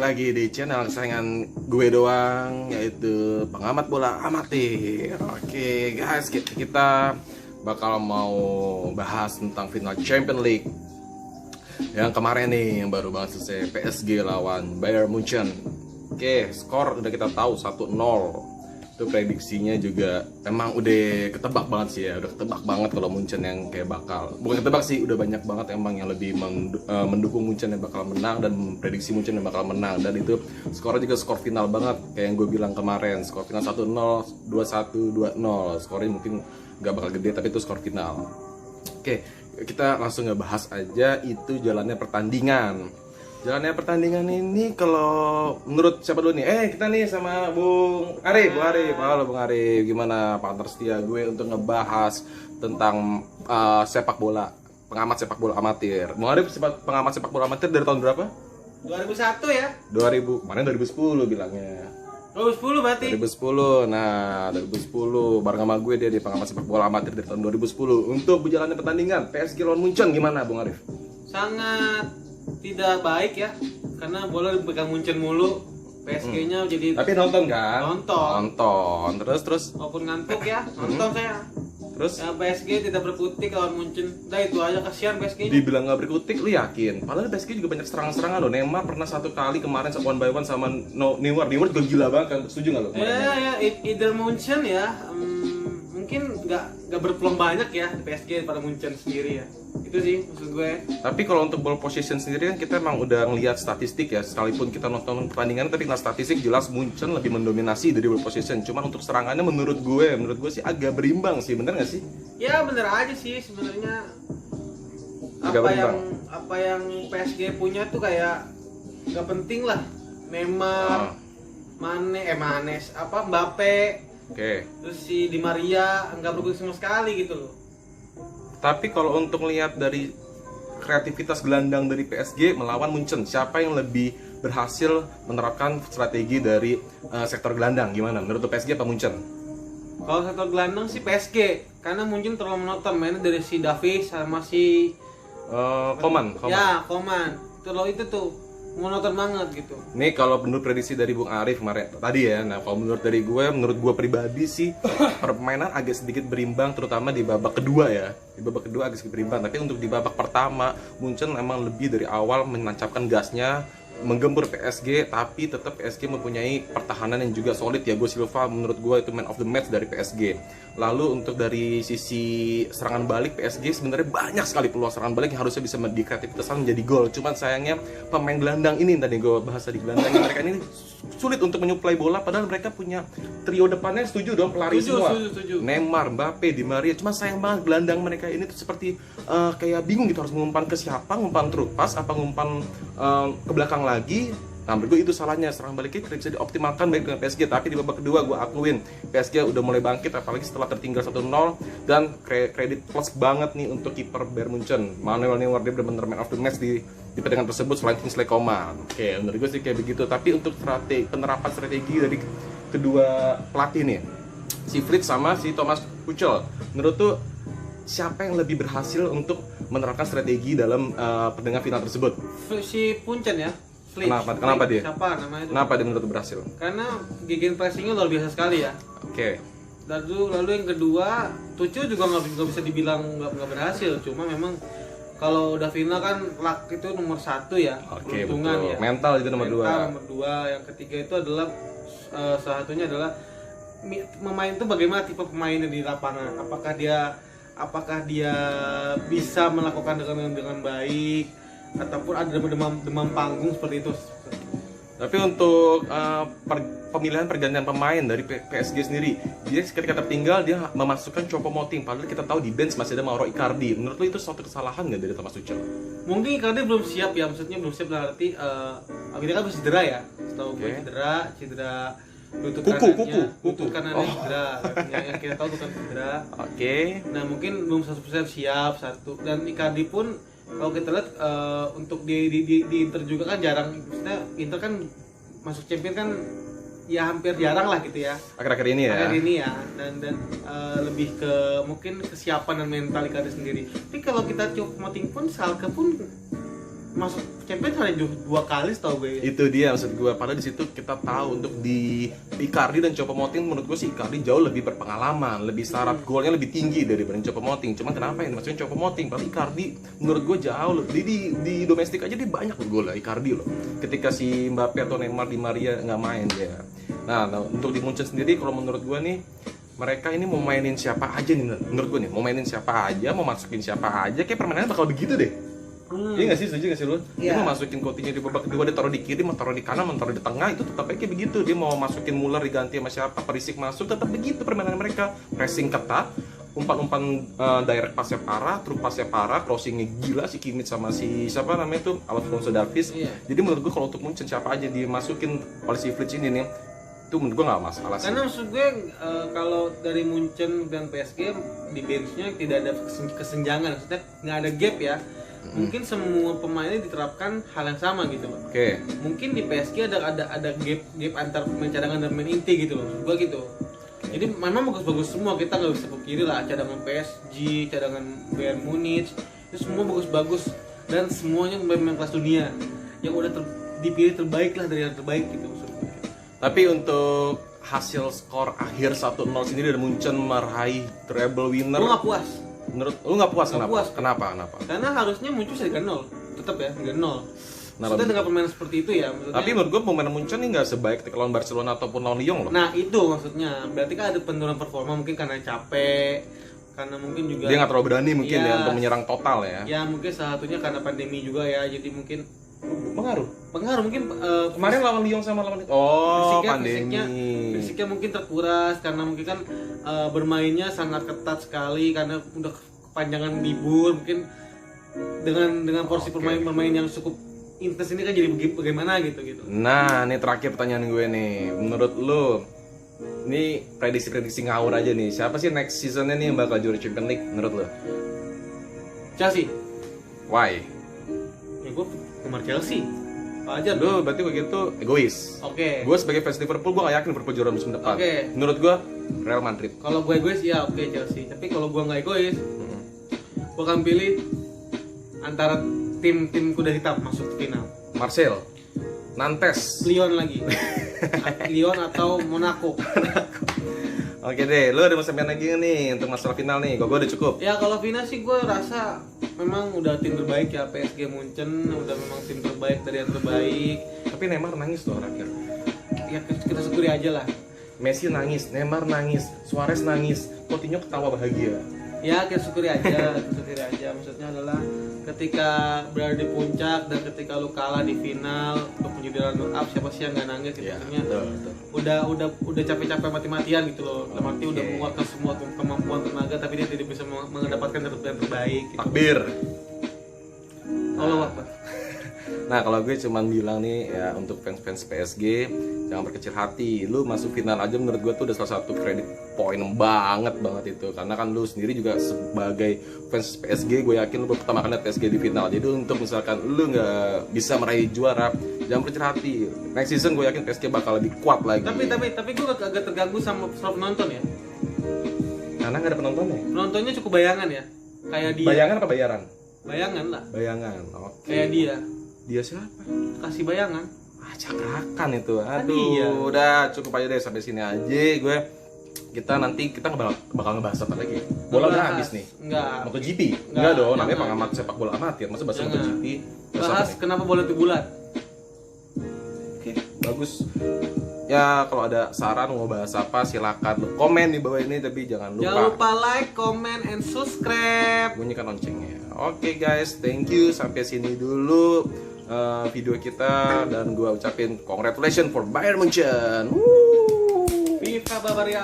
lagi di channel kesayangan gue doang, yaitu pengamat bola amatir. Oke guys, kita bakal mau bahas tentang final Champions League yang kemarin nih, yang baru banget selesai, PSG lawan Bayern Munchen. Oke, skor udah kita tahu 1-0. Itu prediksinya juga emang udah ketebak banget sih ya, udah ketebak banget kalau Munchen yang kayak bakal, bukan ketebak sih, udah banyak banget emang yang lebih mendukung Munchen yang bakal menang dan prediksi Munchen yang bakal menang. Dan itu skornya juga skor final banget kayak yang gue bilang kemarin, skor final 1-0, 2-1, 2-0. Skornya mungkin gak bakal gede tapi itu skor final. Oke, kita langsung ngebahas aja itu jalannya pertandingan. Jalannya pertandingan ini kalau menurut siapa dulu nih? Kita nih sama Bung Arif. Halo Bung Arif, gimana partner setia gue untuk ngebahas tentang sepak bola, pengamat sepak bola amatir. Bung Arif pengamat sepak bola amatir dari tahun berapa? 2001 ya? 2000, kemarin 2010 bilangnya. 2010 berarti? 2010, nah 2010 bareng sama gue dia di pengamat sepak bola amatir dari tahun 2010. Untuk berjalannya pertandingan PSG lawan Munchen gimana Bung Arif? Sangat tidak baik ya, karena bola dipegang Munchen mulu. PSG-nya jadi. Tapi nonton kan? Nonton. Terus Walaupun ngantuk ya, nonton saya. Terus ya, PSG tidak berkutik lawan Munchen. Udah itu aja, kasihan PSG. dibilang nggak berkutik, lu yakin? Padahal PSG juga banyak serangan-serangan loh. Neymar pernah satu kali kemarin one by one sama Neymar juga gila banget kan. Setuju nggak lo? Ya, either Munchen ya, mungkin nggak berpeluang banyak ya di PSG pada Munchen sendiri ya. Itu sih maksud gue. Tapi kalau untuk ball possession sendiri kan kita emang udah ngelihat statistik ya. Sekalipun kita nonton pertandingan tapi ngeliat statistik jelas Munchen lebih mendominasi dari ball possession. Cuman untuk serangannya menurut gue sih agak berimbang sih. Bener nggak sih? Ya bener aja sih sebenarnya. Agak berimbang. Apa yang PSG punya tuh kayak nggak penting lah. Neymar, Manes, Mbappe. Oke. Terus si Di Maria nggak berguna sama sekali gitu loh. Tapi kalau untuk lihat dari kreativitas gelandang dari PSG melawan Munchen, siapa yang lebih berhasil menerapkan strategi dari sektor gelandang? Gimana? Menurut PSG apa Munchen? Kalau sektor gelandang sih PSG, karena Munchen terlalu monoton mainnya dari si Davies sama si Coman. Ya, Coman. Itu tuh monoton banget gitu. Nih kalau menurut prediksi dari Bung Arif kemarin tadi ya, nah kalau menurut gue pribadi sih permainan agak sedikit berimbang, terutama di babak kedua ya. Di babak kedua agak sedikit berimbang, tapi untuk di babak pertama Munchen emang lebih dari awal menancapkan gasnya, menggempur PSG, tapi tetap PSG mempunyai pertahanan yang juga solid ya. Thiago Silva menurut gue itu man of the match dari PSG. Lalu untuk dari sisi serangan balik PSG sebenarnya banyak sekali peluang serangan balik yang harusnya bisa dikreativitaskan menjadi gol. Cuman sayangnya pemain gelandang ini, tadi gue bahas tadi, gelandang mereka ini sulit untuk menyuplai bola, padahal mereka punya trio depannya, setuju dong, pelari semua. Setuju. Neymar, Mbappe, Di Maria. Cuma sayang banget gelandang mereka ini tuh seperti kayak bingung gitu harus ngumpan ke siapa, ngumpan through pass apa ngumpan ke belakang lagi. Nah, menurut gue itu salahnya, serangan baliknya tidak bisa dioptimalkan baik dengan PSG. Tapi di babak kedua gue akuin PSG udah mulai bangkit, apalagi setelah tertinggal 1-0. Dan kredit plus banget nih untuk kiper Bayern Munchen, Manuel Neuer. Dia benar-benar man of the match di pertandingan tersebut selain Kingsley Coman. Oke, menurut gue sih kayak begitu. Tapi untuk penerapan strategi dari kedua pelatih nih, si Fritz sama si Thomas Tuchel, menurut tuh siapa yang lebih berhasil untuk menerapkan strategi dalam pertandingan final tersebut? Si Munchen ya. Kenapa dia? Siapa namanya itu? Kenapa dia menurut berhasil? Karena gegen pressingnya luar biasa sekali ya. Oke. Lalu yang kedua, Tuchel juga nggak bisa dibilang nggak berhasil. Cuma memang kalau udah final kan luck itu nomor 1 ya. Oke, Peruntungan betul. ya. Mental itu nomor 2. Nomor 2. Yang ketiga itu adalah salah satunya adalah pemain itu bagaimana tipe pemainnya di lapangan. Apakah dia bisa melakukan dengan baik, ataupun ada demam panggung seperti itu. Tapi untuk pemilihan pergantian pemain dari PSG sendiri, dia ketika tertinggal dia memasukkan Choupo-Moting, padahal kita tahu di bench masih ada Mauro Icardi. Menurut lo itu suatu kesalahan nggak dari Thomas Tuchel? Mungkin Icardi belum siap ya, maksudnya belum siap berarti akhirnya kan cedera ya. Setahu gue cedera lutut kanannya cedera. Yang kita tahu bukan cedera. Oke. Nah, mungkin belum 100% siap satu. Dan Icardi pun kalau kita lihat untuk di Inter juga kan jarang, maksudnya Inter kan masuk champion kan ya hampir jarang lah gitu ya akhir-akhir ini ya. Dan lebih ke mungkin kesiapan dan mental Icardi sendiri. Tapi kalau kita Choupo-Moting pun Schalke pun masuk Champions hanya 2 kali setahu gue. Itu dia maksud gue. Padahal di situ kita tahu untuk di Icardi dan Choupo-Moting, menurut gue sih Icardi jauh lebih berpengalaman, lebih syarat golnya lebih tinggi daripada Choupo-Moting. Cuman kenapa yang dimasukin Choupo-Moting? Padahal Icardi menurut gue jauh lebih di domestik aja dia banyak gol lah Icardi loh. Ketika si Mbappe atau Neymar, Di Maria nggak main dia. Nah, untuk di Munchen sendiri kalau menurut gue nih, mereka ini mau mainin siapa aja nih menurut gue nih, mau mainin siapa aja, mau masukin siapa aja, kayak permainannya bakal begitu deh. Iya nggak sih, setuju nggak sih lu? Dia mau masukin Coutinho di babak kedua, dia taruh di kiri, mau taruh di kanan, mau taruh di tengah, itu tetap kayak begitu. Dia mau masukin Muller diganti sama siapa, Perisic masuk, tetap begitu permainan mereka. Pressing ketat, umpan-umpan direct pass-nya parah, true pass-nya parah, crossingnya gila si Kimmich sama si siapa namanya itu Alphonso Davies. Jadi menurut gue kalau untuk Munchen siapa aja dimasukin oleh si Flick ini nih, itu menurut gue nggak masalah sih. Karena maksud gue kalau dari Munchen dan PSG di benchnya tidak ada kesenjangan, maksudnya nggak ada gap ya. Mungkin semua pemainnya diterapkan hal yang sama gitu loh. Oke. Mungkin di PSG ada gap antar pemain cadangan dan pemain inti gitu loh. Maksud gue gitu. Jadi memang bagus-bagus semua, kita nggak bisa pungkiri lah, cadangan PSG, cadangan Bayern Munich, itu semua bagus-bagus dan semuanya pemain kelas dunia yang udah dipilih terbaik lah dari yang terbaik gitu maksud gue. Tapi untuk hasil skor akhir 1-0 sendiri dari Munchen meraih treble winner. Gue nggak puas. Menurut lu nggak puas, kenapa? Puas. Kenapa? Karena harusnya muncul 3-0, tetap ya 3-0. Nah, Maksudnya dengan pemain seperti itu ya. Maksudnya, tapi menurut gue pemain Munchen ini nggak sebaik ketika lawan Barcelona ataupun lawan Lyon loh. nah itu maksudnya, berarti kan ada penurunan performa mungkin karena capek, karena mungkin juga Dia nggak terlalu berani mungkin ya, ya untuk menyerang total ya. Ya mungkin salah satunya karena pandemi juga ya, jadi mungkin Pengaruh mungkin kemarin lawan Lyon sama lawan fisiknya mungkin terkuras karena mungkin kan bermainnya sangat ketat sekali karena udah kepanjangan libur, mungkin dengan porsi bermain yang cukup intens ini kan jadi bagaimana gitu. Nah, ini terakhir pertanyaan gue nih. Menurut lu, ini prediksi ngawur aja nih. Siapa sih next seasonnya nih yang bakal juara Champions League menurut lu? Chelsea. Why? Ya gue penggemar Chelsea. Wajar Lu berarti begitu egois. Oke. Gue sebagai fans Liverpool, gue gak yakin Liverpool juara musim depan. Oke. Menurut gue Real Madrid. Kalau gue egois ya oke Chelsea. Tapi kalau gue nggak egois, gue akan pilih antara tim kuda hitam masuk final. Marcel, Nantes, Lyon lagi. Lyon atau Monaco. Oke deh, lu ada mau sampean lagi nggak nih untuk masalah final nih? Gue udah cukup. Ya kalau final sih gue rasa memang udah tim terbaik ya, PSG Munchen udah memang tim terbaik dari yang terbaik. Tapi Neymar nangis loh terakhir. Ya kita syukuri aja lah. Messi nangis, Neymar nangis, Suarez nangis, Coutinho ketawa bahagia. Ya kita syukuri aja, Maksudnya adalah ketika berada di puncak dan ketika lu kalah di final untuk menjadi runner up, siapa sih yang nggak nangis gitu. Maksudnya udah capek-capek mati-matian gitu loh. Dalam arti udah mengeluarkan semua kemampuan tenaga tapi dia tidak bisa mendapatkan yang terbaik gitu. Takbir. Allah Akbar. Nah kalau gue cuman bilang nih ya untuk fans PSG jangan berkecil hati. Lu masuk final aja menurut gue tuh udah salah satu kredit poin banget itu. Karena kan lu sendiri juga sebagai fans PSG, gue yakin lu pertama kali lihat PSG di final. Jadi untuk misalkan lu nggak bisa meraih juara, jangan berkecil hati. Next season gue yakin PSG bakal lebih kuat lagi. Tapi gue agak terganggu sama penonton ya. Karena nggak ada penontonnya. Penontonnya cukup bayangan ya. Kayak dia. Bayangan apa bayaran? Bayangan lah. Bayangan. Oke. Kayak dia. Dia siapa? Kasih bayangan. Cakrakan itu. Aduh, iya. Udah cukup aja deh sampai sini aja. Kita bakal ngebahas apa lagi? Bola udah habis nih. Enggak. MotoGP? Enggak dong, namanya pengamat sepak bola amatir. Masa bahas MotoGP? Bahas kenapa bola itu bulat. Oke, bagus. Ya kalau ada saran mau bahas apa silakan komen di bawah ini, tapi jangan lupa like, comment, and subscribe. Bunyikan loncengnya. Oke guys, thank you. Sampai sini dulu video kita, dan gua ucapin congratulations for Bayern Munchen. Viva Bavaria.